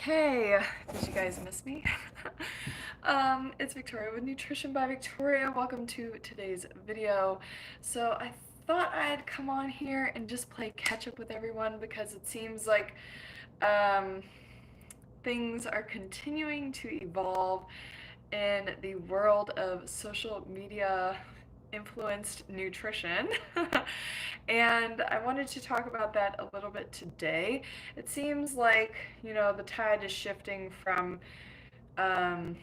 Hey, did you guys miss me? It's Victoria with Nutrition by Victoria. Welcome to today's video. So I thought I'd come on here and just play catch up with everyone because it seems like um, things are continuing to evolve in the world of social media influenced nutrition. And I wanted to talk about that a little bit today. It seems like, the tide is shifting from um,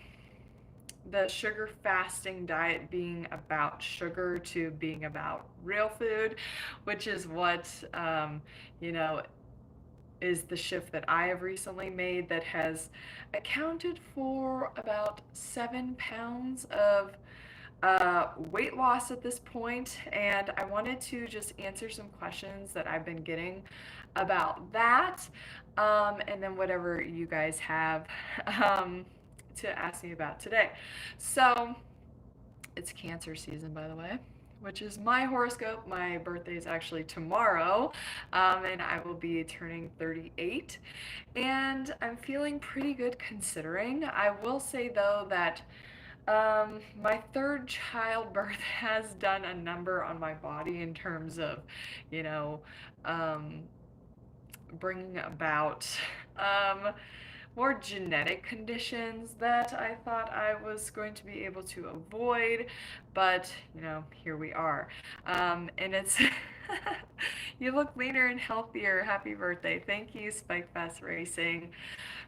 the sugar fasting diet being about sugar to being about real food, which is what, you know, is the shift that I have recently made that has accounted for about 7 pounds of weight loss at this point. And I wanted to just answer some questions that I've been getting about that, and then whatever you guys have um, to ask me about today. So it's Cancer season, by the way, which is my horoscope. My birthday is actually tomorrow, and I will be turning 38. And I'm feeling pretty good considering. I will say, though, that my third childbirth has done a number on my body in terms of, you know, um, bringing about um, more genetic conditions that I thought I was going to be able to avoid, but here we are. And it's you look leaner and healthier. Happy birthday! Thank you, Spike Fast Racing.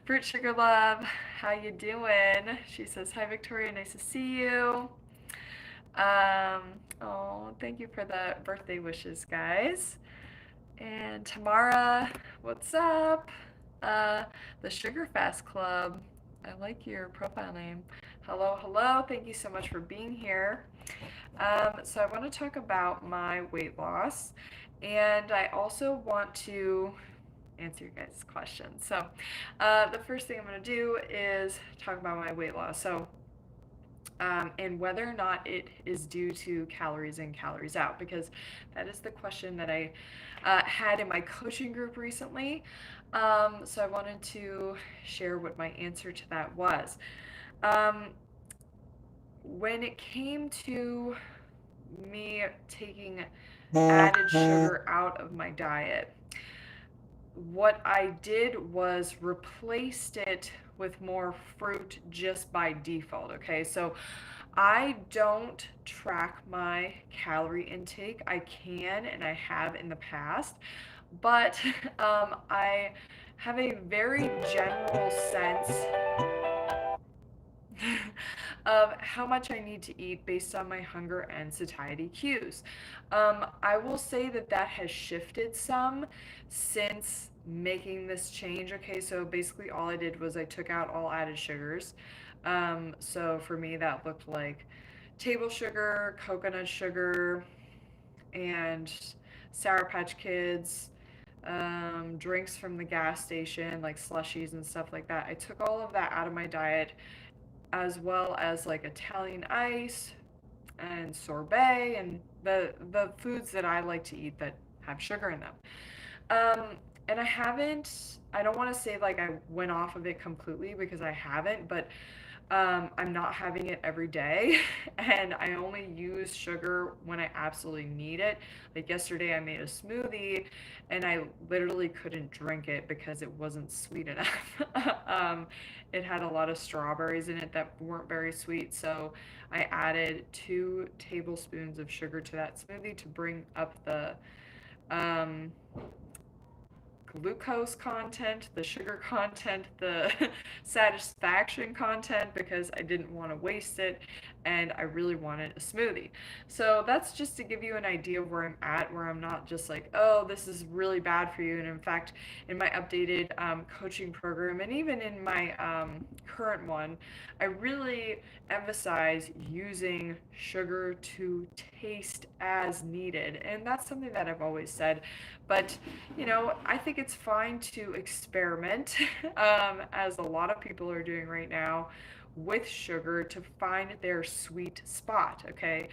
Fruit Sugar Love, how you doing? She says, hi Victoria, nice to see you. Oh, thank you for the birthday wishes, guys. And Tamara, what's up? Uh, the Sugar Fast Club. I like your profile name. Hello, hello. Thank you so much for being here. So I want to talk about my weight loss, and I also want to answer your guys' questions. So the first thing I'm going to do is talk about my weight loss. So and whether or not it is due to calories in, calories out, because that is the question that I had in my coaching group recently. So I wanted to share what my answer to that was. Um, when it came to me taking added sugar out of my diet, what I did was replaced it with more fruit just by default. Okay, so I don't track my calorie intake. I can and I have in the past, but I have a very general sense of how much I need to eat based on my hunger and satiety cues. I will say that that has shifted some since making this change. Okay, so basically all I did was I took out all added sugars. So for me, that looked like table sugar, coconut sugar, and Sour Patch Kids, drinks from the gas station, like slushies and stuff like that. I took all of that out of my diet, as well as like Italian ice and sorbet and the foods that I like to eat that have sugar in them. And I don't want to say like I went off of it completely because I haven't, but I'm not having it every day, and I only use sugar when I absolutely need it. Like yesterday, I made a smoothie, and I literally couldn't drink it because it wasn't sweet enough. It had a lot of strawberries in it that weren't very sweet, so I added 2 tablespoons of sugar to that smoothie to bring up the um, glucose content, the sugar content, the satisfaction content, because I didn't want to waste it and I really wanted a smoothie. So that's just to give you an idea of where I'm at, where I'm not just like, oh, this is really bad for you. And in fact, in my updated coaching program, and even in my current one, I really emphasize using sugar to taste as needed. And that's something that I've always said. But I think it's fine to experiment, as a lot of people are doing right now, with sugar to find their sweet spot, okay?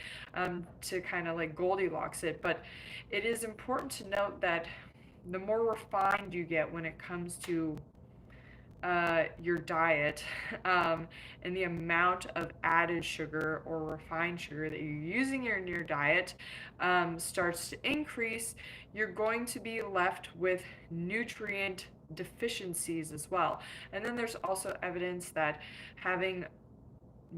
To kind of like Goldilocks it. But it is important to note that the more refined you get when it comes to your diet and the amount of added sugar or refined sugar that you're using in your diet starts to increase, you're going to be left with nutrient deficiencies as well. And then there's also evidence that having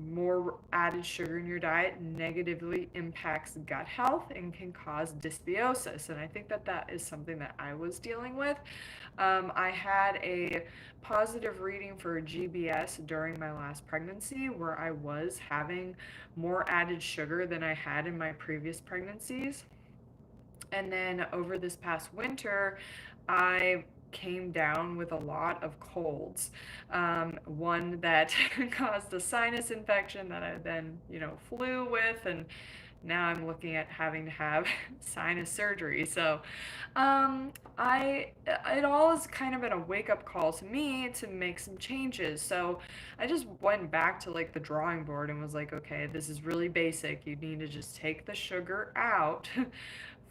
more added sugar in your diet negatively impacts gut health and can cause dysbiosis. And I think that that is something that I was dealing with. I had a positive reading for GBS during my last pregnancy where I was having more added sugar than I had in my previous pregnancies. And then over this past winter, I came down with a lot of colds. One that caused a sinus infection that I then, flew with, and now I'm looking at having to have sinus surgery. So, it all has kind of been a wake up call to me to make some changes. So I just went back to like the drawing board and was like, okay, this is really basic. You need to just take the sugar out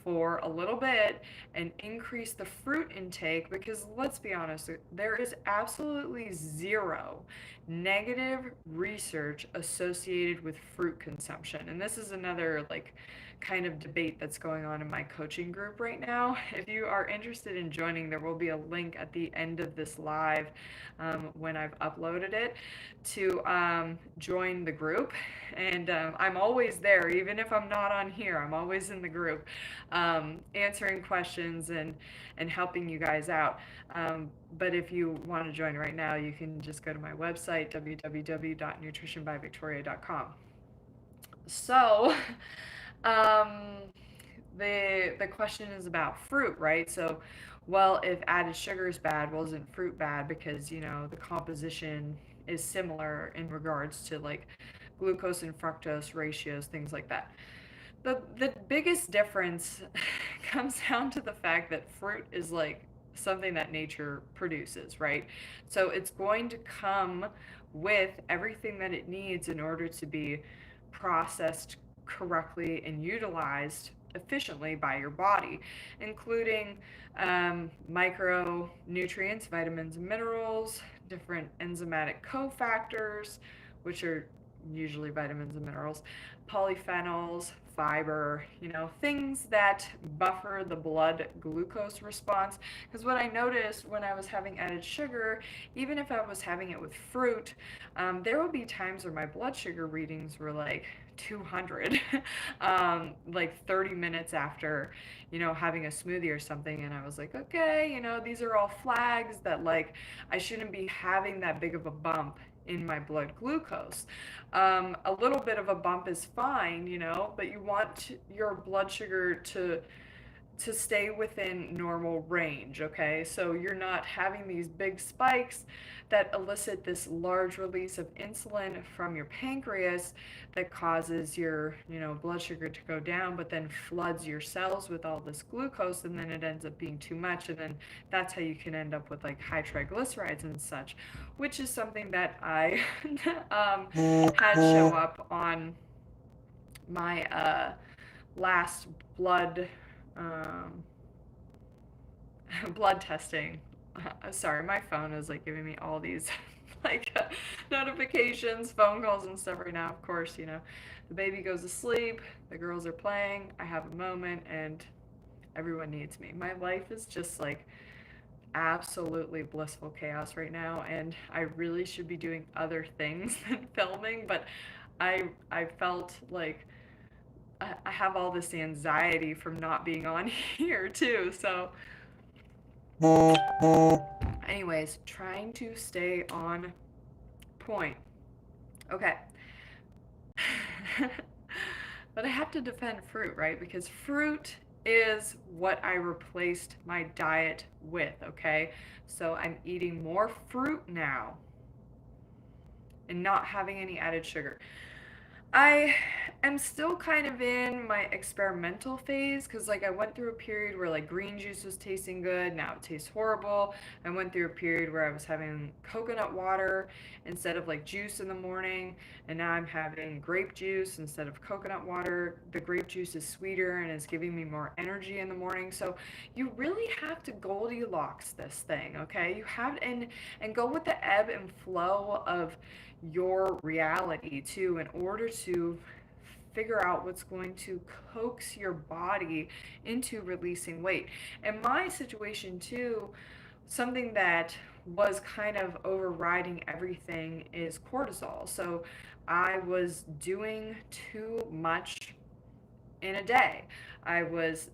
for a little bit and increase the fruit intake, because let's be honest, there is absolutely zero negative research associated with fruit consumption. And this is another like kind of debate that's going on in my coaching group right now. If you are interested in joining, there will be a link at the end of this live when I've uploaded it to join the group. And I'm always there, even if I'm not on here, I'm always in the group answering questions and helping you guys out. But if you want to join right now, you can just go to my website, www.nutritionbyvictoria.com. So, the question is about fruit, right? So, well, if added sugar is bad, well, isn't fruit bad? Because, the composition is similar in regards to like glucose and fructose ratios, things like that. The biggest difference comes down to the fact that fruit is like something that nature produces, right? So it's going to come with everything that it needs in order to be processed correctly and utilized efficiently by your body, including micronutrients, vitamins and minerals, different enzymatic cofactors, which are usually vitamins and minerals, polyphenols, fiber, things that buffer the blood glucose response. Because what I noticed when I was having added sugar, even if I was having it with fruit, there would be times where my blood sugar readings were like 200, like 30 minutes after, having a smoothie or something. And I was like, okay, these are all flags that like I shouldn't be having that big of a bump in my blood glucose. A little bit of a bump is fine, but you want your blood sugar to stay within normal range, okay? So you're not having these big spikes that elicit this large release of insulin from your pancreas that causes your, blood sugar to go down, but then floods your cells with all this glucose, and then it ends up being too much, and then that's how you can end up with like high triglycerides and such, which is something that I had show up on my last um, blood testing. Sorry, my phone is like giving me all these like notifications, phone calls and stuff right now. Of course, the baby goes to sleep, the girls are playing, I have a moment, and everyone needs me. My life is just like absolutely blissful chaos right now, and I really should be doing other things than filming, but I felt like I have all this anxiety from not being on here too. So anyways, trying to stay on point. Okay. But I have to defend fruit, right? Because fruit is what I replaced my diet with, okay? So I'm eating more fruit now and not having any added sugar. I am still kind of in my experimental phase because, like, I went through a period where, like, green juice was tasting good. Now it tastes horrible. I went through a period where I was having coconut water instead of, like, juice in the morning. And now I'm having grape juice instead of coconut water. The grape juice is sweeter and is giving me more energy in the morning. So you really have to Goldilocks this thing, okay? You have, and go with the ebb and flow of your reality too, in order to figure out what's going to coax your body into releasing weight. In my situation too, something that was kind of overriding everything is cortisol. So I was doing too much in a day. I was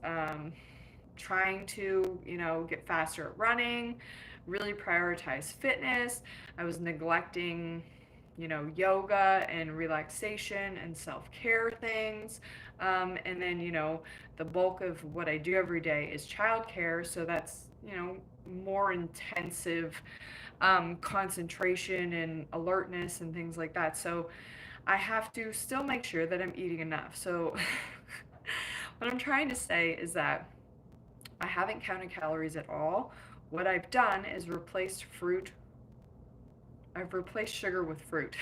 trying to, get faster at running, really prioritize fitness. I was neglecting, yoga and relaxation and self-care things. And then, the bulk of what I do every day is childcare. So that's, more intensive concentration and alertness and things like that. So I have to still make sure that I'm eating enough. So what I'm trying to say is that I haven't counted calories at all. What I've done is I've replaced sugar with fruit.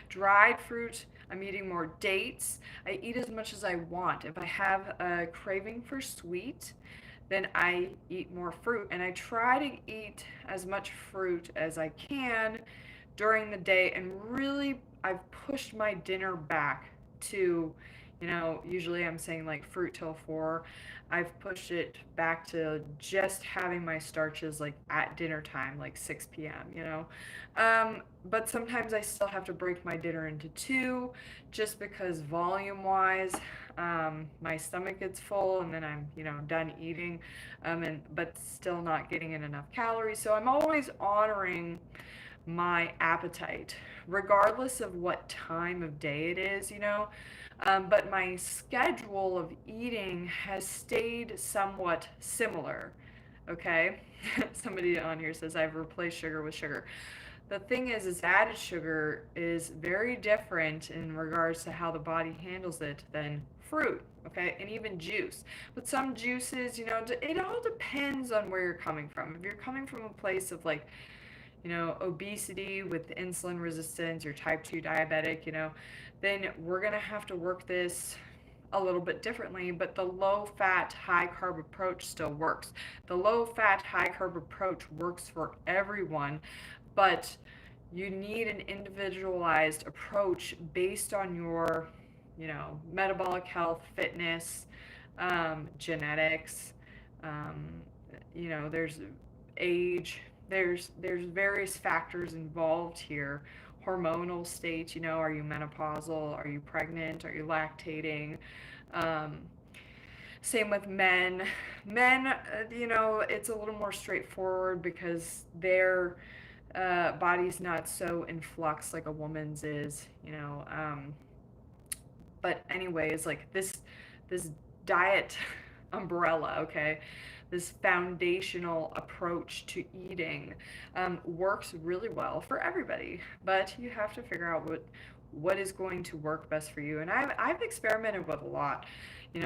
Dried fruit, I'm eating more dates. I eat as much as I want. If I have a craving for sweet, then I eat more fruit. And I try to eat as much fruit as I can during the day. And really, I've pushed my dinner back to, usually I'm saying like fruit till 4. I've pushed it back to just having my starches like at dinner time, like 6 p.m., but sometimes I still have to break my dinner into two just because volume wise, my stomach gets full and then I'm, done eating, but still not getting in enough calories. So I'm always honoring my appetite, regardless of what time of day it is, but my schedule of eating has stayed somewhat similar. Okay? Somebody on here says I've replaced sugar with sugar. The thing is added sugar is very different in regards to how the body handles it than fruit, okay, and even juice. But some juices, it all depends on where you're coming from. If you're coming from a place of like, obesity with insulin resistance, you're type 2 diabetic, then we're going to have to work this a little bit differently, but the low fat, high carb approach still works. The low fat, high carb approach works for everyone, but you need an individualized approach based on your, metabolic health, fitness, genetics, there's age, there's various factors involved here. Hormonal state, are you menopausal, are you pregnant, are you lactating? um, Same with men. Men, it's a little more straightforward because their body's not so in flux like a woman's is, but anyways, like this diet umbrella, okay, this foundational approach to eating works really well for everybody, but you have to figure out what is going to work best for you. And I've experimented with a lot,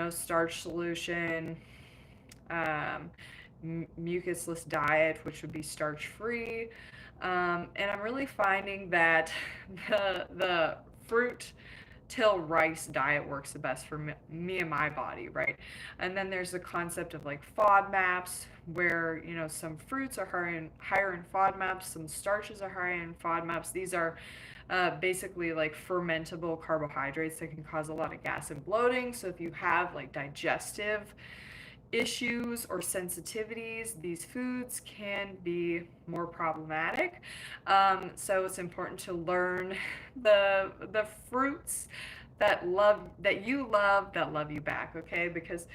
starch solution, um, mucusless diet, which would be starch free, and I'm really finding that the fruit till rice diet works the best for me and my body, right? And then there's the concept of like FODMAPs, where some fruits are higher in FODMAPs, some starches are higher in FODMAPs. These are basically like fermentable carbohydrates that can cause a lot of gas and bloating. So if you have like digestive issues or sensitivities, these foods can be more problematic. So it's important to learn the fruits that you love that love you back, okay? Because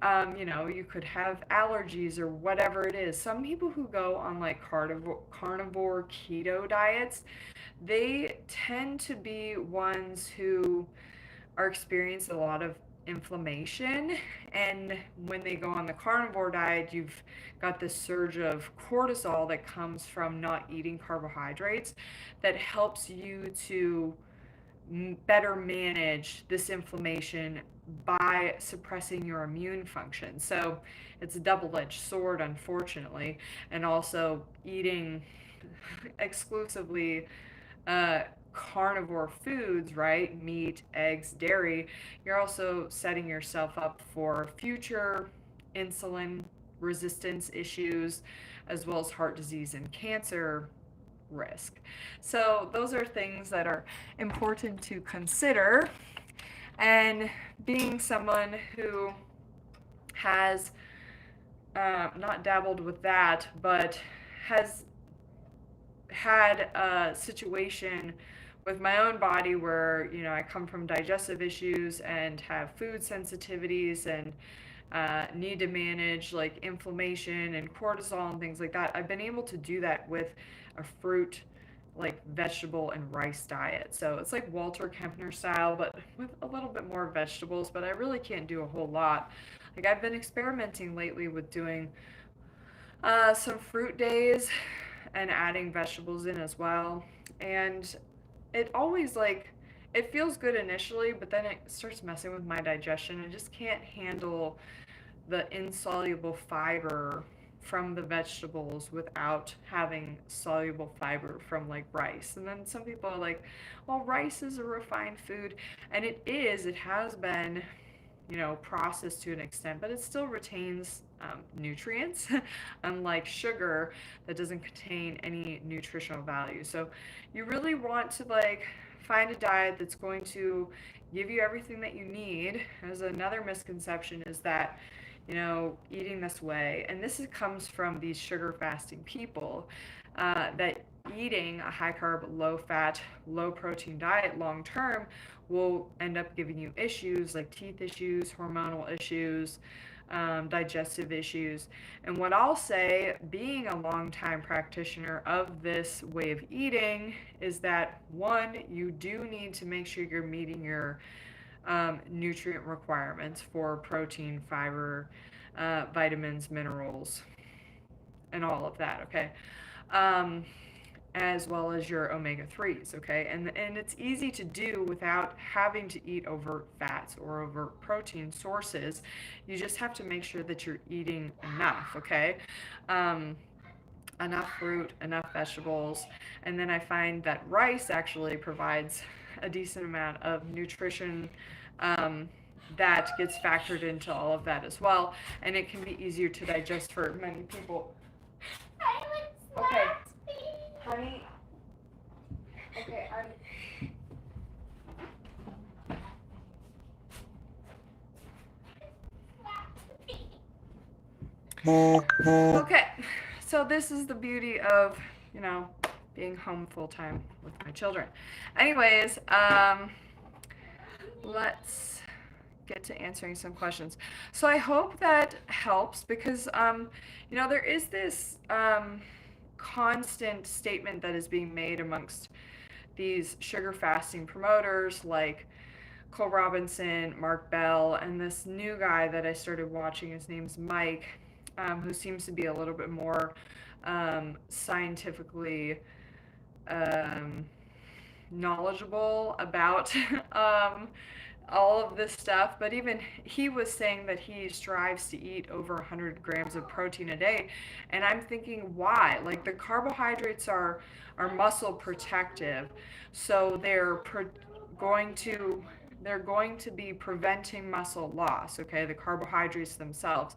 you could have allergies or whatever it is. Some people who go on like carnivore keto diets, they tend to be ones who are experiencing a lot of inflammation, and when they go on the carnivore diet, you've got this surge of cortisol that comes from not eating carbohydrates that helps you to better manage this inflammation by suppressing your immune function. So it's a double-edged sword, unfortunately, and also eating exclusively carnivore foods, right? Meat, eggs, dairy, you're also setting yourself up for future insulin resistance issues, as well as heart disease and cancer risk. So those are things that are important to consider. And being someone who has not dabbled with that, but has had a situation with my own body where, I come from digestive issues and have food sensitivities and need to manage like inflammation and cortisol and things like that. I've been able to do that with a fruit, like vegetable and rice diet. So it's like Walter Kempner style, but with a little bit more vegetables, but I really can't do a whole lot. Like I've been experimenting lately with doing some fruit days and adding vegetables in as well. And it always like, it feels good initially, but then it starts messing with my digestion. I just can't handle the insoluble fiber from the vegetables without having soluble fiber from like rice. And then some people are like, well, rice is a refined food. And it has been, processed to an extent, but it still retains nutrients, unlike sugar that doesn't contain any nutritional value. So you really want to like find a diet that's going to give you everything that you need. As another misconception is that, eating this way, and comes from these sugar fasting people, that eating a high carb, low fat, low protein diet long term will end up giving you issues like teeth issues, hormonal issues, digestive issues. And what I'll say, being a longtime practitioner of this way of eating, is that one, you do need to make sure you're meeting your nutrient requirements for protein, fiber, vitamins, minerals, and all of that, okay? As well as your omega-3s, okay? And it's easy to do without having to eat overt fats or overt protein sources. You just have to make sure that you're eating enough, okay? Enough fruit, enough vegetables, and then I find that rice actually provides a decent amount of nutrition that gets factored into all of that as well, and it can be easier to digest for many people. Okay, honey. Okay, Okay, so this is the beauty of, being home full time with my children. Anyways, let's get to answering some questions. So I hope that helps because, there is this constant statement that is being made amongst these sugar fasting promoters like Cole Robinson, Mark Bell, and this new guy that I started watching. His name's Mike, who seems to be a little bit more scientifically knowledgeable about all of this stuff. But even he was saying that he strives to eat over 100 grams of protein a day. And I'm thinking, why? Like the carbohydrates are muscle protective. So they're going to be preventing muscle loss, okay, the carbohydrates themselves.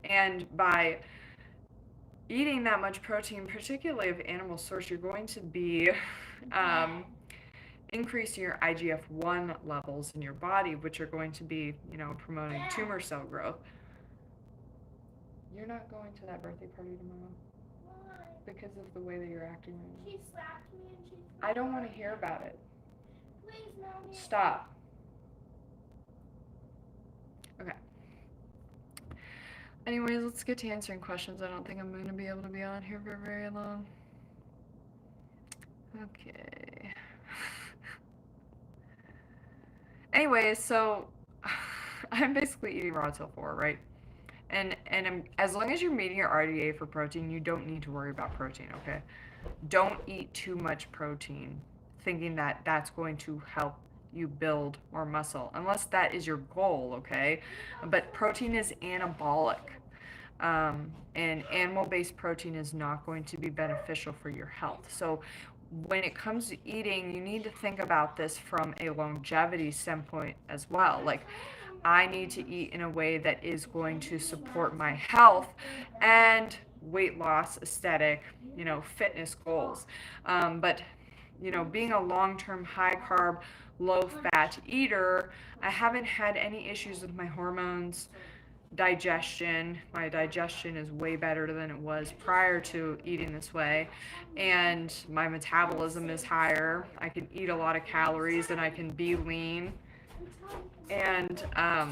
And by eating that much protein, particularly of animal source, you're going to be increasing your IGF-1 levels in your body, which are going to be, promoting tumor cell growth. You're not going to that birthday party tomorrow? Why? Because of the way that you're acting right now. She slapped me and she... I don't want to hear about it. Please, Mommy. Stop. Okay. Anyways, let's get to answering questions. I don't think I'm going to be able to be on here for very long. Okay. Anyways, so I'm basically eating raw till 4, right? And as long as you're meeting your RDA for protein, you don't need to worry about protein, okay? Don't eat too much protein thinking that that's going to help you build more muscle, unless that is your goal, okay? But protein is anabolic. And animal-based protein is not going to be beneficial for your health. So when it comes to eating, you need to think about this from a longevity standpoint as well. Like, I need to eat in a way that is going to support my health and weight loss, aesthetic, fitness goals. But being a long-term high carb, low fat eater, I haven't had any issues with my hormones, digestion. My digestion is way better than it was prior to eating this way, and my metabolism is higher. I can eat a lot of calories and I can be lean, and I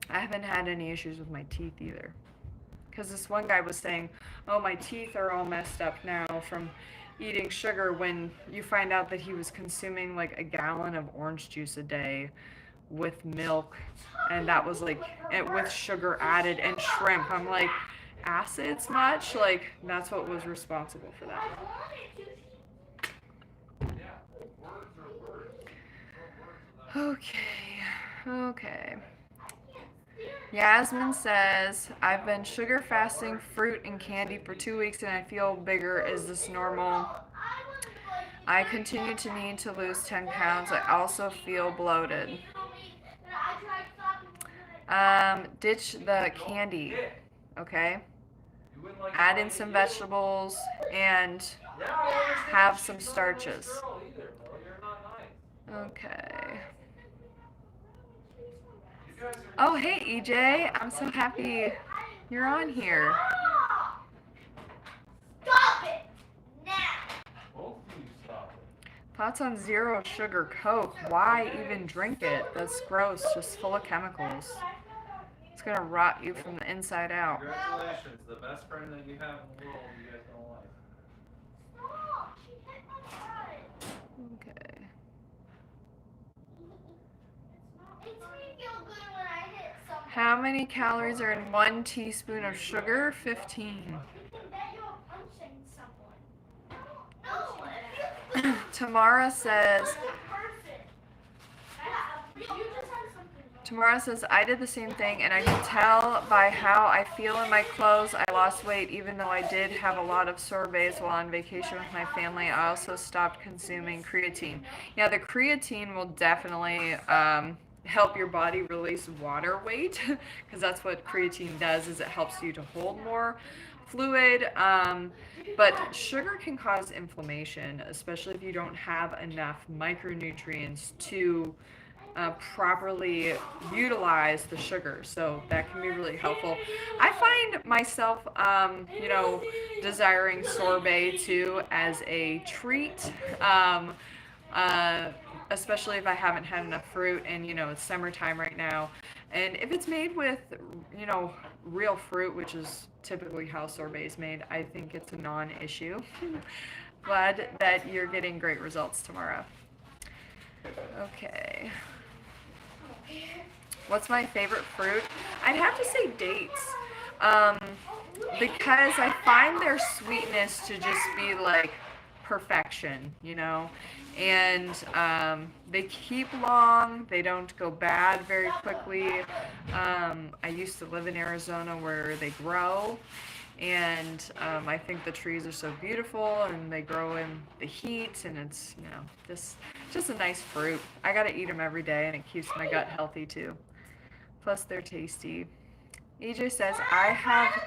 haven't had any issues with my teeth either. Because this one guy was saying, oh, my teeth are all messed up now from eating sugar, when you find out that he was consuming like a gallon of orange juice a day with milk, and that was like with sugar added, and shrimp. I'm like, acids much? Like, that's what was responsible for that. Okay. Yasmin says, I've been sugar fasting fruit and candy for 2 weeks and I feel bigger. Is this normal? I continue to need to lose 10 pounds. I also feel bloated. Ditch the candy, okay? Add in some vegetables and have some starches. Okay. Oh, hey, EJ. I'm so happy you're on here. Stop it now. Both of you stop it. Thoughts on zero sugar Coke? Why even drink it? That's gross, just full of chemicals. It's gonna rot you from the inside out. Congratulations, the best friend that you have in the world, you guys don't like. Stop. She hit my butt. Okay. It makes me feel good when I hit something. How many calories are in 1 teaspoon of sugar? 15. You can bet you're punching someone. No. Tamara says, I did the same thing and I can tell by how I feel in my clothes. I lost weight even though I did have a lot of sorbets while on vacation with my family. I also stopped consuming creatine. Yeah, the creatine will definitely help your body release water weight, because that's what creatine does, is it helps you to hold more fluid. But sugar can cause inflammation, especially if you don't have enough micronutrients to properly utilize the sugar. So that can be really helpful. I find myself, desiring sorbet too as a treat. Especially if I haven't had enough fruit, and it's summertime right now. And if it's made with, real fruit, which is typically how sorbet is made, I think it's a non-issue. Glad that you're getting great results tomorrow. Okay. What's my favorite fruit? I'd have to say dates. Because I find their sweetness to just be like perfection, and they keep long, they don't go bad very quickly. I used to live in Arizona where they grow, and I think the trees are so beautiful, and they grow in the heat, and it's just a nice fruit. I gotta eat them every day, and it keeps my gut healthy too. Plus they're tasty. EJ says, I have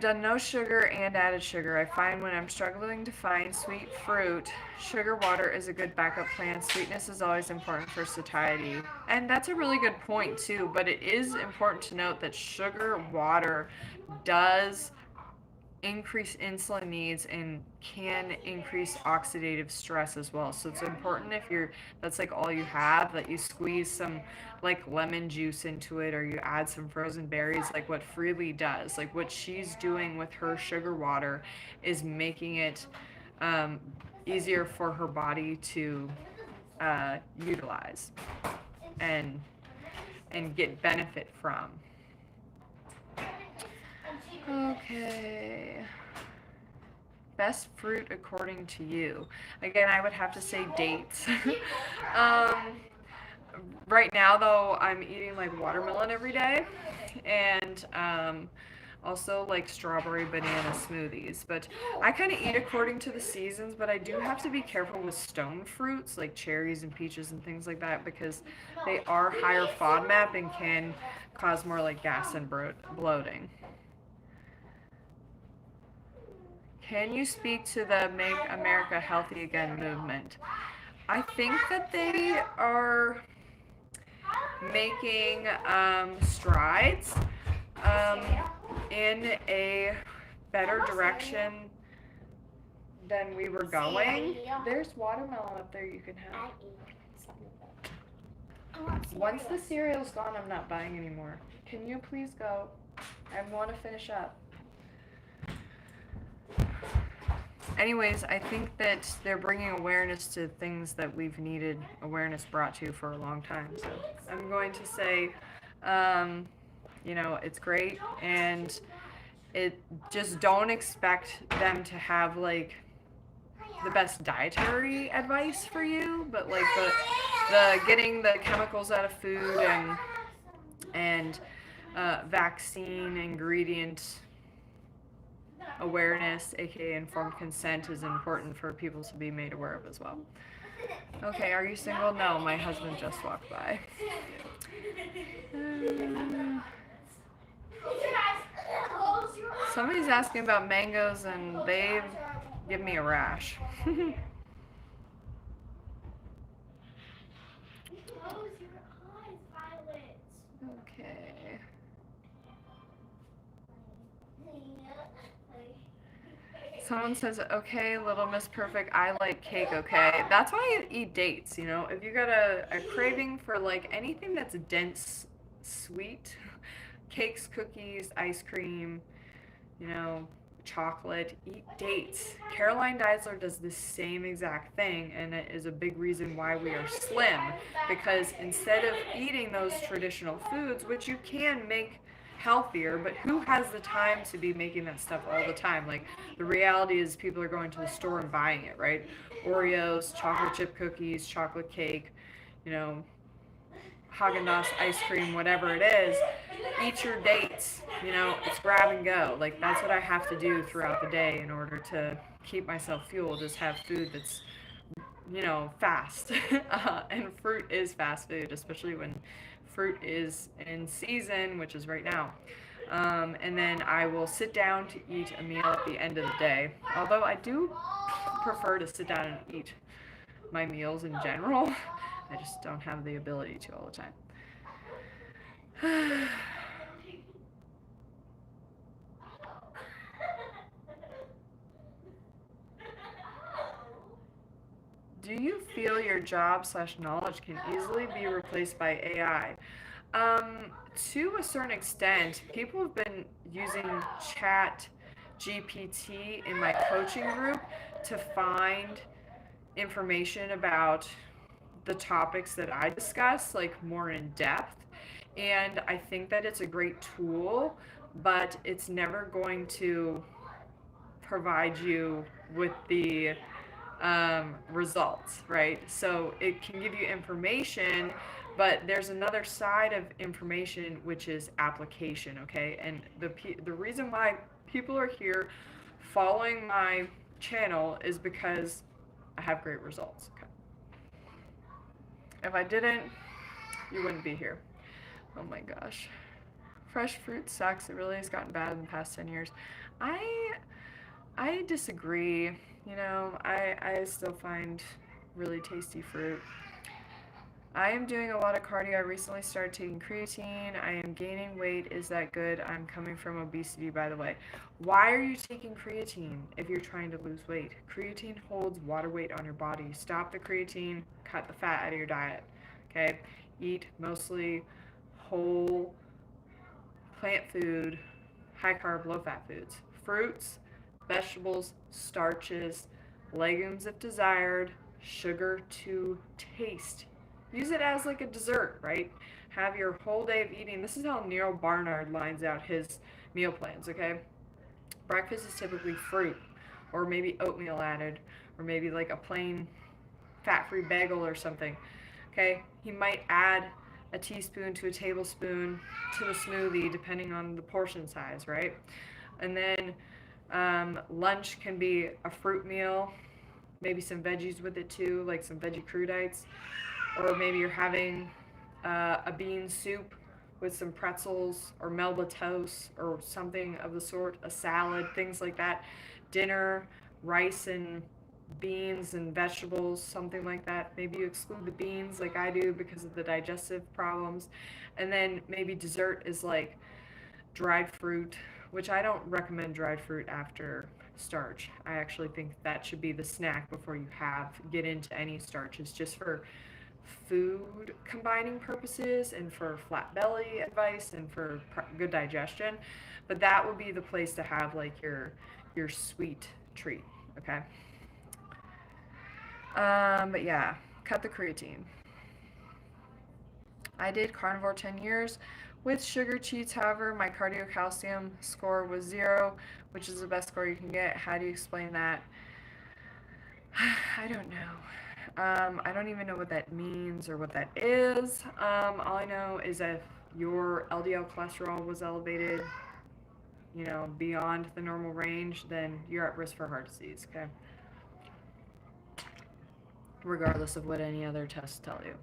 done no sugar and added sugar. I find when I'm struggling to find sweet fruit, sugar water is a good backup plan. Sweetness is always important for satiety. And that's a really good point too, but it is important to note that sugar water does increase insulin needs and can increase oxidative stress as well. So it's important, if that's like all you have, that you squeeze some like lemon juice into it, or you add some frozen berries, like what Freely does. Like what she's doing with her sugar water is making it easier for her body to utilize and get benefit from. Okay. Best fruit according to you? Again, I would have to say dates. um, right now, though, I'm eating like watermelon every day, and also like strawberry banana smoothies. But I kind of eat according to the seasons, but I do have to be careful with stone fruits like cherries and peaches and things like that because they are higher FODMAP and can cause more like gas and bloating. Can you speak to the Make America Healthy Again movement? I think that they are making strides in a better direction than we were going. There's watermelon up there you can have. Once the cereal's gone, I'm not buying anymore. Can you please go? I want to finish up. Anyways, I think that they're bringing awareness to things that we've needed awareness brought to for a long time. So I'm going to say, you know, it's great, and it just don't expect them to have like the best dietary advice for you, but like the getting the chemicals out of food and vaccine ingredient awareness, aka informed consent, is important for people to be made aware of as well. Okay, are you single? No, my husband just walked by. Somebody's asking about mangoes and they give me a rash. Okay. Someone says, okay, Little Miss Perfect, I like cake, okay? That's why I eat dates, you know? If you got a craving for, like, anything that's dense, sweet, cakes, cookies, ice cream, you know, chocolate, eat dates. Caroline Deisler does the same exact thing, and it is a big reason why we are slim, because instead of eating those traditional foods, which you can make healthier, but who has the time to be making that stuff all the time? Like, the reality is people are going to the store and buying it, right? Oreos, chocolate chip cookies, chocolate cake, you know, Haagen-Dazs ice cream, whatever it is. Eat your dates, you know, it's grab and go. Like, that's what I have to do throughout the day in order to keep myself fueled, is have food that's, you know, fast. And fruit is fast food, especially when fruit is in season, which is right now. And then I will sit down to eat a meal at the end of the day. Although I do prefer to sit down and eat my meals in general. I just don't have the ability to all the time. Do you feel your job/knowledge can easily be replaced by AI? To a certain extent, people have been using Chat GPT in my coaching group to find information about the topics that I discuss, like more in depth. And I think that it's a great tool, but it's never going to provide you with the results, right? So it can give you information, but there's another side of information, which is application, okay? And the reason why people are here following my channel is because I have great results, okay? If I didn't, you wouldn't be here. Oh my gosh. Fresh fruit sucks. It really has gotten bad in the past 10 years. I disagree. You know, I still find really tasty fruit. I am doing a lot of cardio. I recently started taking creatine. I am gaining weight. Is that good? I'm coming from obesity, by the way. Why are you taking creatine if you're trying to lose weight? Creatine holds water weight on your body. Stop the creatine. Cut the fat out of your diet. Okay? Eat mostly whole plant food, high carb, low fat foods. Fruits, vegetables, starches, legumes if desired, sugar to taste. Use it as like a dessert, right? Have your whole day of eating. This is how Neil Barnard lines out his meal plans, okay? Breakfast is typically fruit or maybe oatmeal added, or maybe like a plain fat-free bagel or something. Okay, he might add a teaspoon to a tablespoon to the smoothie depending on the portion size, right? And then lunch can be a fruit meal, maybe some veggies with it too, like some veggie crudites, or maybe you're having a bean soup with some pretzels or Melba toast or something of the sort, a salad, things like that. Dinner, rice and beans and vegetables, something like that. Maybe you exclude the beans like I do because of the digestive problems. And then maybe dessert is like dried fruit, which I don't recommend dried fruit after starch. I actually think that should be the snack before you get into any starches, just for food combining purposes and for flat belly advice and for good digestion. But that would be the place to have like your sweet treat, okay? But yeah, cut the creatine. I did carnivore 10 years with sugar cheats. However, my cardio calcium score was 0, which is the best score you can get. How do you explain that? I don't know. I don't even know what that means or what that is. All I know is that if your LDL cholesterol was elevated, beyond the normal range, then you're at risk for heart disease, okay? Regardless of what any other tests tell you.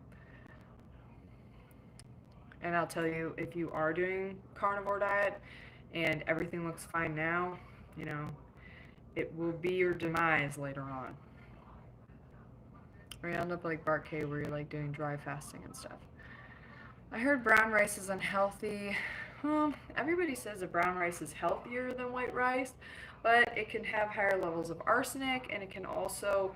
And I'll tell you, if you are doing carnivore diet and everything looks fine now, it will be your demise later on. Or you end up like Bart K, where you're like doing dry fasting and stuff. I heard brown rice is unhealthy. Well, everybody says that brown rice is healthier than white rice, but it can have higher levels of arsenic, and it can also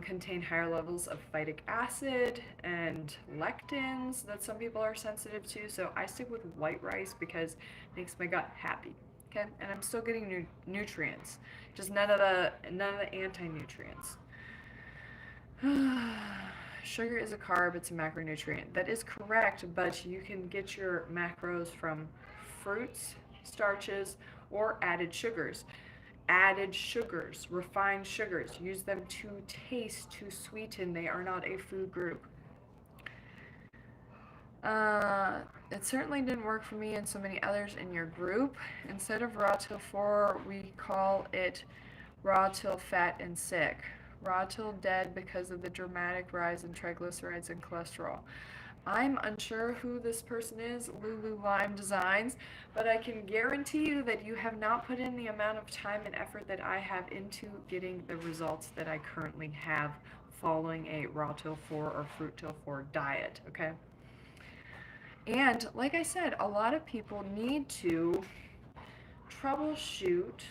contain higher levels of phytic acid and lectins that some people are sensitive to. So I stick with white rice because it makes my gut happy. Okay, and I'm still getting nutrients, just none of the anti-nutrients. Sugar is a carb, it's a macronutrient. That is correct, but you can get your macros from fruits, starches, or added sugars. Added sugars, refined sugars, use them to taste, to sweeten. They are not a food group. It certainly didn't work for me and so many others in your group. Instead of raw till 4, we call it raw till fat and sick. Raw till dead because of the dramatic rise in triglycerides and cholesterol. I'm unsure who this person is, Lulu Lime Designs, but I can guarantee you that you have not put in the amount of time and effort that I have into getting the results that I currently have following a raw till 4 or fruit till 4 diet, okay? And like I said, a lot of people need to troubleshoot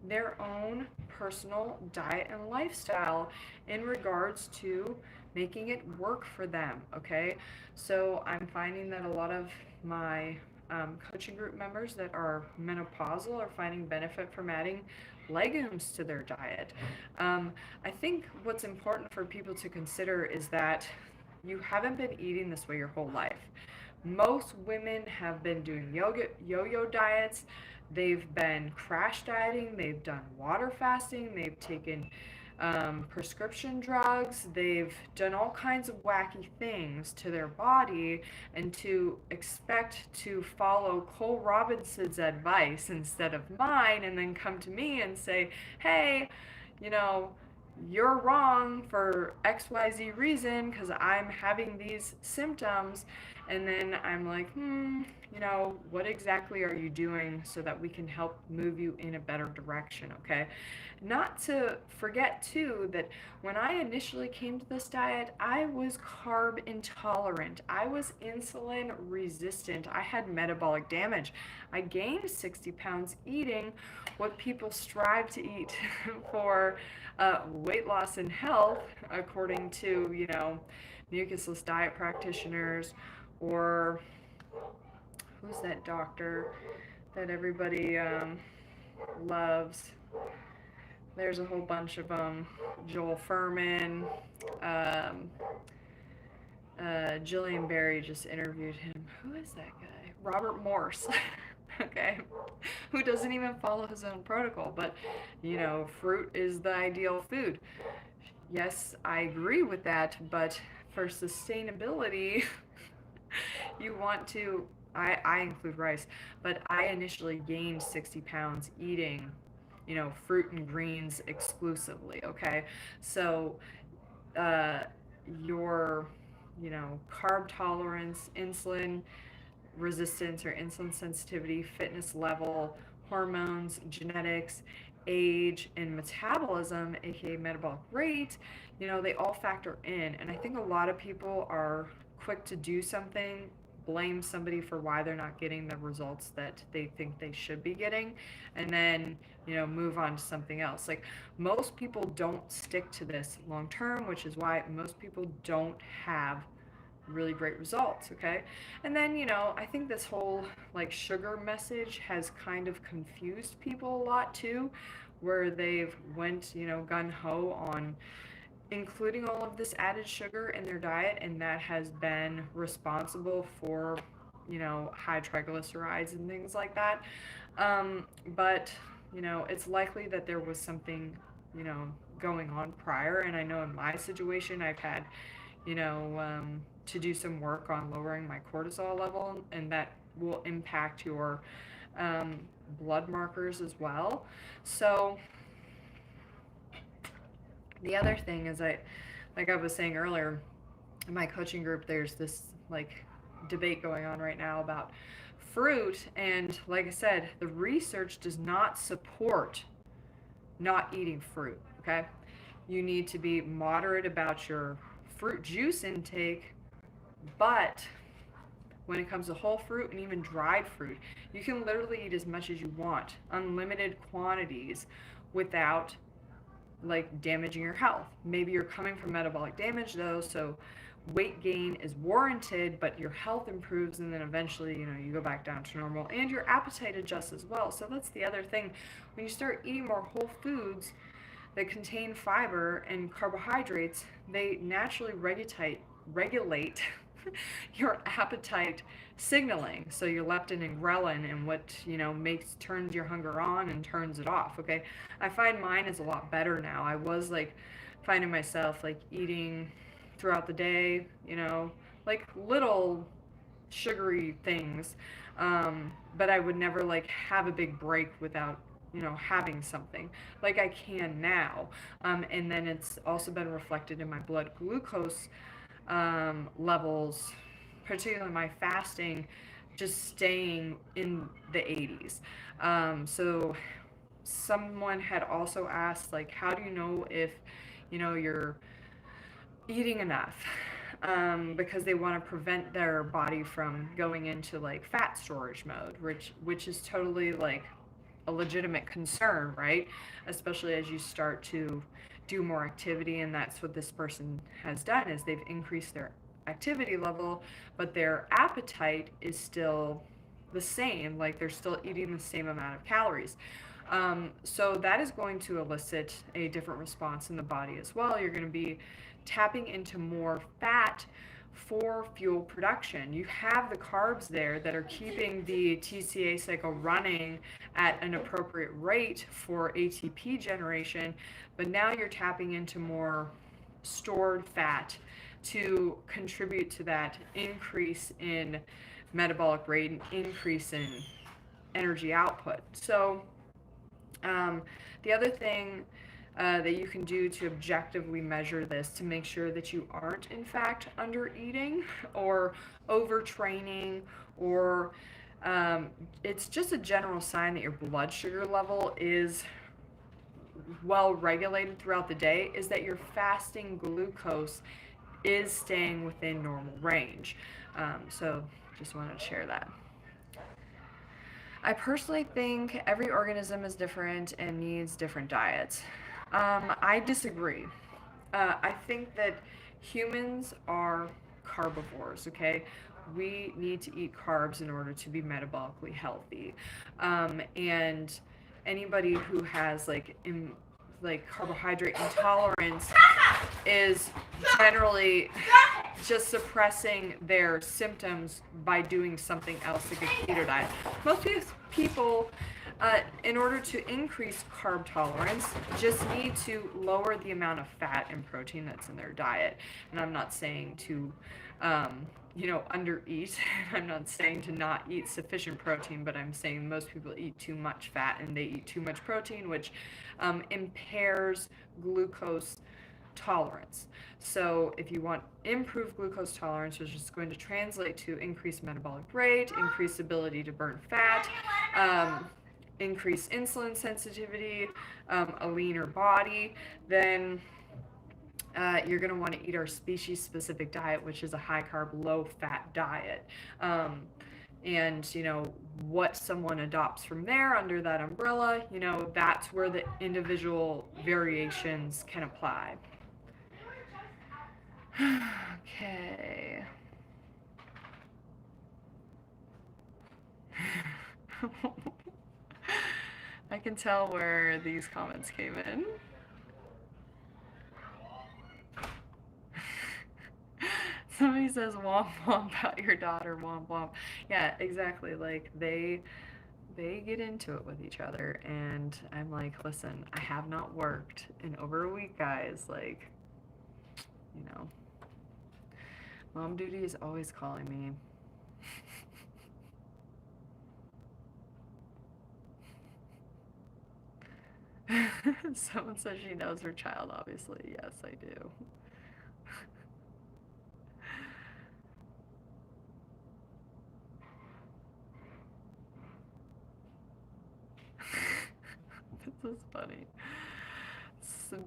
their own personal diet and lifestyle in regards to making it work for them, okay? So I'm finding that a lot of my coaching group members that are menopausal are finding benefit from adding legumes to their diet. I think what's important for people to consider is that you haven't been eating this way your whole life. Most women have been doing yo-yo diets. They've been crash dieting. They've done water fasting. They've taken prescription drugs. They've done all kinds of wacky things to their body, and to expect to follow Cole Robinson's advice instead of mine, and then come to me and say, hey, you're wrong for XYZ reason because I'm having these symptoms. And then I'm like, what exactly are you doing so that we can help move you in a better direction, okay? Not to forget, too, that when I initially came to this diet, I was carb intolerant. I was insulin resistant. I had metabolic damage. I gained 60 pounds eating what people strive to eat for weight loss and health, according to, mucusless diet practitioners, or who's that doctor that everybody loves? There's a whole bunch of them. Joel Furman, Jillian Berry just interviewed him. Who is that guy? Robert Morse. okay, who doesn't even follow his own protocol. But, fruit is the ideal food. Yes, I agree with that, but for sustainability, you want to, I include rice, but I initially gained 60 pounds eating, fruit and greens exclusively, okay? So, uh, your, carb tolerance, insulin resistance or insulin sensitivity, fitness level, hormones, genetics, age, and metabolism, aka metabolic rate, they all factor in. And I think a lot of people are quick to do something, blame somebody for why they're not getting the results that they think they should be getting, and then, move on to something else. Like, most people don't stick to this long term, which is why most people don't have really great results, okay? And then, I think this whole like sugar message has kind of confused people a lot too, where they've went, gun-ho on including all of this added sugar in their diet, and that has been responsible for, high triglycerides and things like that. But, it's likely that there was something, going on prior. And I know in my situation, I've had, to do some work on lowering my cortisol level, and that will impact your blood markers as well. So the other thing is, like I was saying earlier, in my coaching group, there's this like debate going on right now about fruit, and like I said, the research does not support not eating fruit, okay? You need to be moderate about your fruit juice intake, but when it comes to whole fruit and even dried fruit, you can literally eat as much as you want, unlimited quantities, without like damaging your health. Maybe you're coming from metabolic damage though, so weight gain is warranted, but your health improves, and then eventually, you go back down to normal, and your appetite adjusts as well. So that's the other thing. When you start eating more whole foods that contain fiber and carbohydrates, they naturally regulate your appetite signaling. So your leptin and ghrelin, and what turns your hunger on and turns it off. Okay, I find mine is a lot better now. I was like finding myself like eating throughout the day, like little sugary things, but I would never like have a big break without having something like I can now. And then it's also been reflected in my blood glucose levels, particularly my fasting, just staying in the 80s. So someone had also asked, like, how do you know if you're eating enough? Because they want to prevent their body from going into like fat storage mode, which is totally like a legitimate concern, right? Especially as you start to do more activity, and that's what this person has done, is they've increased their activity level, but their appetite is still the same, like they're still eating the same amount of calories. So that is going to elicit a different response in the body as well. You're going to be tapping into more fat for fuel production. You have the carbs there that are keeping the TCA cycle running at an appropriate rate for ATP generation, but now you're tapping into more stored fat to contribute to that increase in metabolic rate and increase in energy output. So the other thing that you can do to objectively measure this, to make sure that you aren't in fact under eating or overtraining, or it's just a general sign that your blood sugar level is well regulated throughout the day, is that your fasting glucose is staying within normal range. So just wanted to share that. I personally think every organism is different and needs different diets. I disagree. I think that humans are carbivores, okay? We need to eat carbs in order to be metabolically healthy. And anybody who has like carbohydrate intolerance is generally just suppressing their symptoms by doing something else like a keto diet. Most people, in order to increase carb tolerance, just need to lower the amount of fat and protein that's in their diet. And I'm not saying to, undereat. I'm not saying to not eat sufficient protein, but I'm saying most people eat too much fat and they eat too much protein, which impairs glucose tolerance. So if you want improved glucose tolerance, which is going to translate to increased metabolic rate, increased ability to burn fat, increased insulin sensitivity, a leaner body, then you're going to want to eat our species-specific diet, which is a high-carb, low-fat diet. And what someone adopts from there under that umbrella, that's where the individual variations can apply. Okay. I can tell where these comments came in. Somebody says womp womp about your daughter, womp womp. Yeah, exactly. Like they get into it with each other, and I'm like, listen, I have not worked in over a week, guys. Like, mom duty is always calling me. Someone says she knows her child, obviously. Yes, I do. This is funny.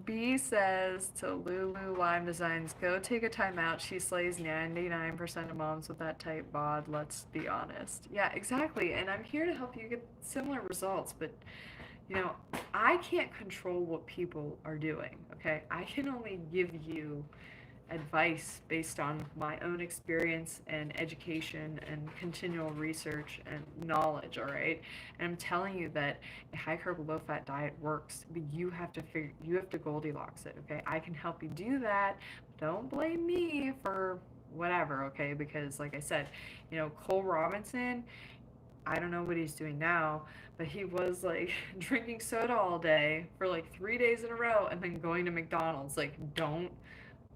B says to Lulu Lime Designs, go take a time out. She slays 99% of moms with that type bod. Let's be honest. Yeah, exactly. And I'm here to help you get similar results, but I can't control what people are doing, okay? I can only give you advice based on my own experience and education and continual research and knowledge, all right? And I'm telling you that a high carb, low fat diet works, but you have to Goldilocks it, okay? I can help you do that. Don't blame me for whatever, okay? Because like I said, Cole Robinson, I don't know what he's doing now, but he was like drinking soda all day for like 3 days in a row and then going to McDonald's. Like, don't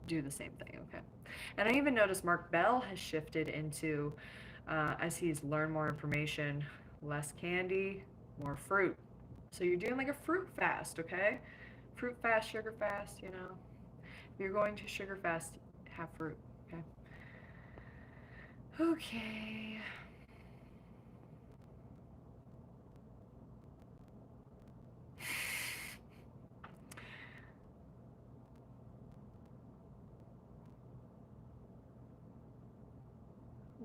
do the same thing, okay? And I even noticed Mark Bell has shifted into, as he's learned more information, less candy, more fruit. So you're doing like a fruit fast, okay? Fruit fast, sugar fast, If you're going to sugar fast, have fruit, okay? Okay.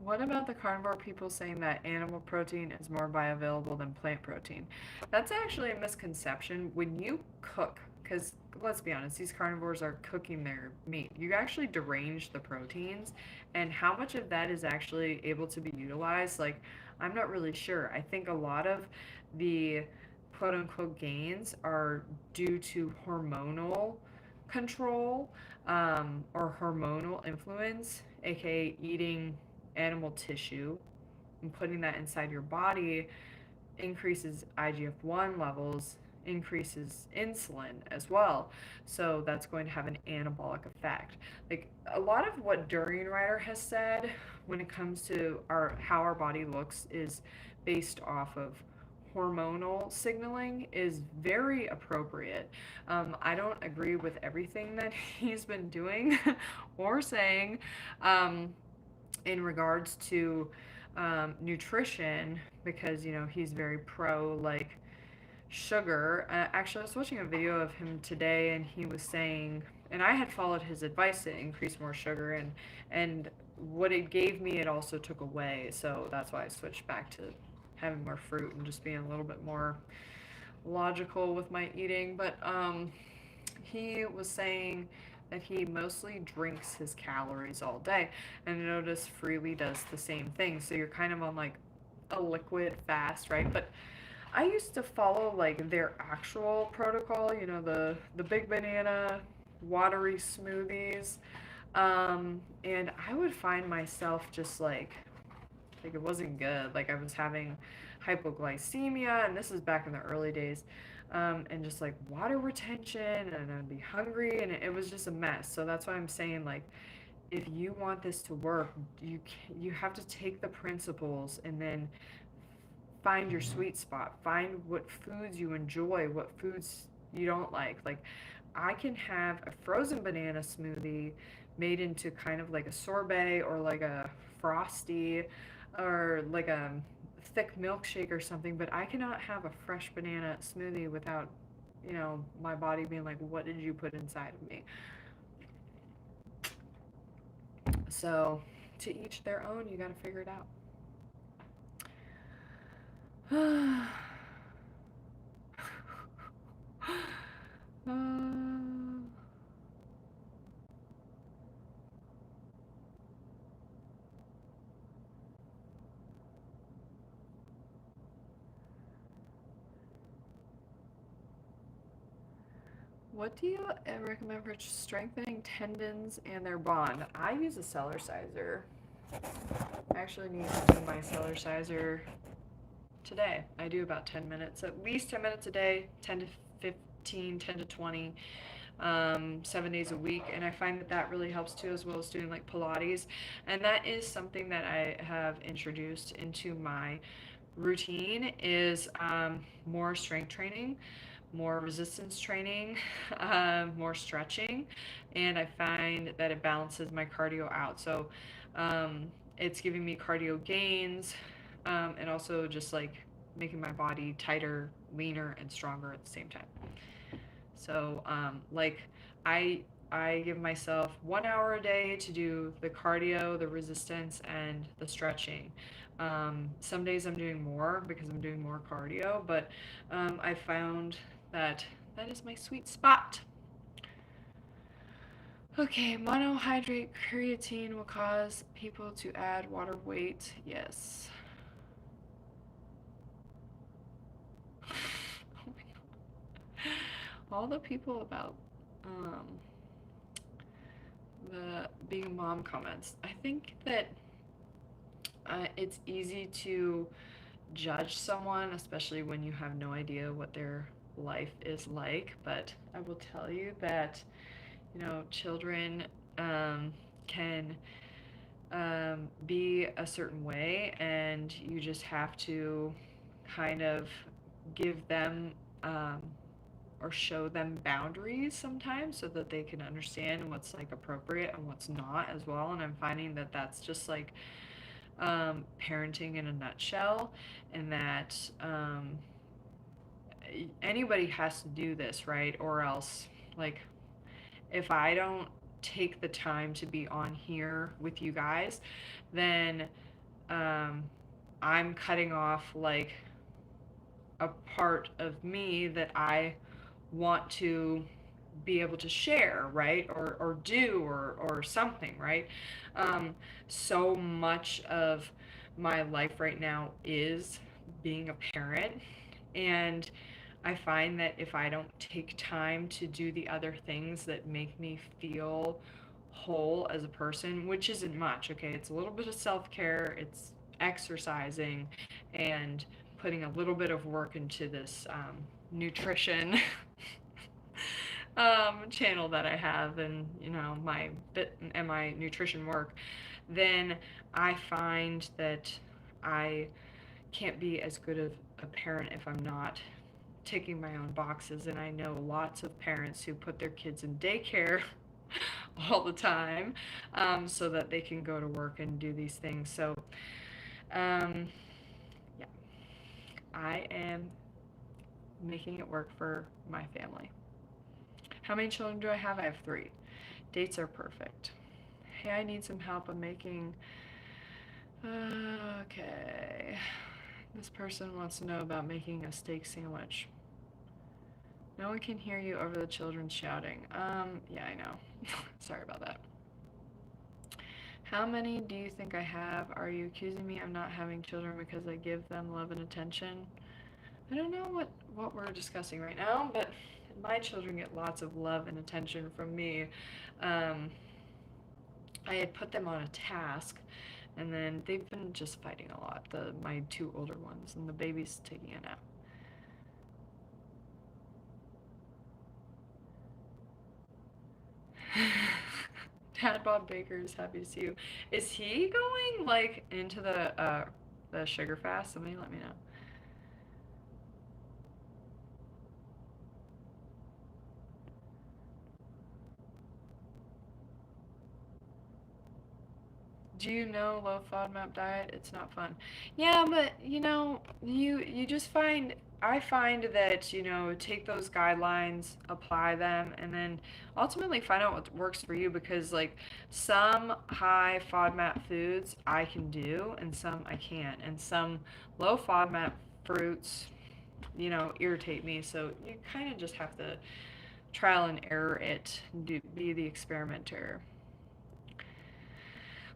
What about the carnivore people saying that animal protein is more bioavailable than plant protein? That's actually a misconception. When you cook, because let's be honest, these carnivores are cooking their meat. You actually derange the proteins, and how much of that is actually able to be utilized, like, I'm not really sure. I think a lot of the quote unquote gains are due to hormonal control or hormonal influence, aka eating animal tissue and putting that inside your body increases IGF-1 levels, increases insulin as well. So that's going to have an anabolic effect. Like a lot of what Durian Rider has said when it comes to how our body looks is based off of hormonal signaling is very appropriate. I don't agree with everything that he's been doing or saying. In regards to nutrition, because he's very pro like sugar. Actually, I was watching a video of him today, and he was saying, and I had followed his advice to increase more sugar, and what it gave me, it also took away. So that's why I switched back to having more fruit and just being a little bit more logical with my eating. But he was saying that he mostly drinks his calories all day, and notice Freely does the same thing. So you're kind of on like a liquid fast, right? But I used to follow like their actual protocol, the big banana, watery smoothies. And I would find myself just like it wasn't good. Like I was having hypoglycemia, and this is back in the early days, and just like water retention, and I'd be hungry, and it was just a mess. So that's why I'm saying like, if you want this to work, you have to take the principles and then find your sweet spot. Find what foods you enjoy, what foods you don't like. Like I can have a frozen banana smoothie made into kind of like a sorbet or like a frosty or like a thick milkshake or something, but I cannot have a fresh banana smoothie without, my body being like, what did you put inside of me? So, to each their own, you got to figure it out. What do you recommend for strengthening tendons and their bond? I use a cellar sizer. I actually need to do my cellar sizer today. I do about 10 minutes, at least 10 minutes a day, 10 to 15, 10 to 20, 7 days a week. And I find that that really helps too, as well as doing like Pilates. And that is something that I have introduced into my routine is more strength training, more resistance training, more stretching, and I find that it balances my cardio out. So it's giving me cardio gains, and also just like making my body tighter, leaner, and stronger at the same time. So like I give myself 1 hour a day to do the cardio, the resistance, and the stretching. Some days I'm doing more because I'm doing more cardio, but I found that that is my sweet spot. Okay, monohydrate creatine will cause people to add water weight. Yes. Oh my God. All the people about the being a mom comments. I think that it's easy to judge someone, especially when you have no idea what their life is like. But I will tell you that, children can be a certain way, and you just have to kind of give them or show them boundaries sometimes so that they can understand what's like appropriate and what's not as well. And I'm finding that that's just like parenting in a nutshell, and that anybody has to do this, right? Or else, like, if I don't take the time to be on here with you guys, then I'm cutting off like a part of me that I want to be able to share, right? Or do or something, right? So much of my life right now is being a parent, and I find that if I don't take time to do the other things that make me feel whole as a person, which isn't much, okay? It's a little bit of self-care, it's exercising, and putting a little bit of work into this nutrition channel that I have, and my bit and my nutrition work, then I find that I can't be as good of a parent if I'm not ticking my own boxes. And I know lots of parents who put their kids in daycare all the time, so that they can go to work and do these things. So yeah, I am making it work for my family. How many children do I have? I have 3. Dates are perfect. Hey, I need some help. I'm making... okay. This person wants to know about making a steak sandwich. No one can hear you over the children shouting. Yeah, I know. Sorry about that. How many do you think I have? Are you accusing me of not having children because I give them love and attention? I don't know what we're discussing right now, but my children get lots of love and attention from me. Um, I had put them on a task, and then they've been just fighting a lot. My two older ones, and the baby's taking a nap. Dad Bob Baker is happy to see you. Is he going like into the sugar fast? Somebody let me know. Do you know low FODMAP diet? It's not fun. Yeah, but you just I find that, take those guidelines, apply them, and then ultimately find out what works for you because like some high FODMAP foods I can do and some I can't. And some low FODMAP fruits, irritate me. So you kind of just have to trial and error it, be the experimenter.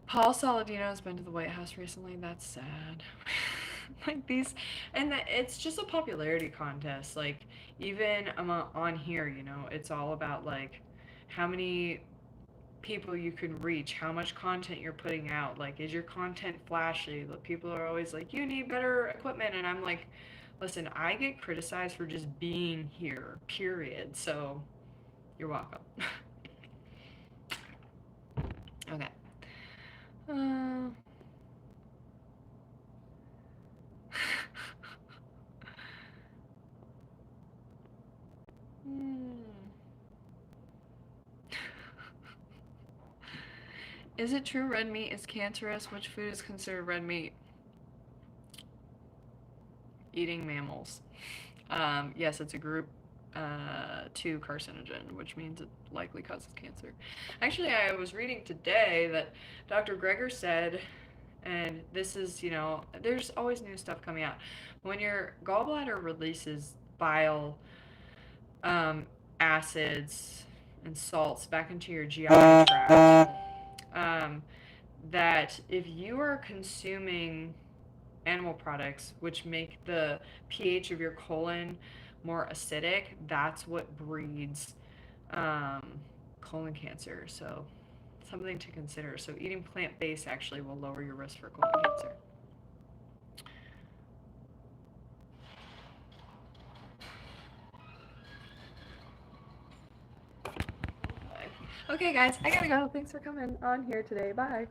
Paul Saladino has been to the White House recently. That's sad. Like these, and it's just a popularity contest. Like even on here, it's all about like how many people you can reach, how much content you're putting out. Like, is your content flashy? The people are always like, you need better equipment, and I'm like, listen, I get criticized for just being here. Period. So, you're welcome. Okay. Uh, hmm. Is it true red meat is cancerous? Which food is considered red meat? Eating mammals. Yes, it's a group 2 carcinogen, which means it likely causes cancer. Actually, I was reading today that Dr. Greger said, and this is, there's always new stuff coming out. When your gallbladder releases bile, acids, and salts back into your GI tract, that if you are consuming animal products which make the pH of your colon more acidic, that's what breeds colon cancer. So something to consider. So eating plant-based actually will lower your risk for colon cancer. Okay, guys, I gotta go. Thanks for coming on here today. Bye.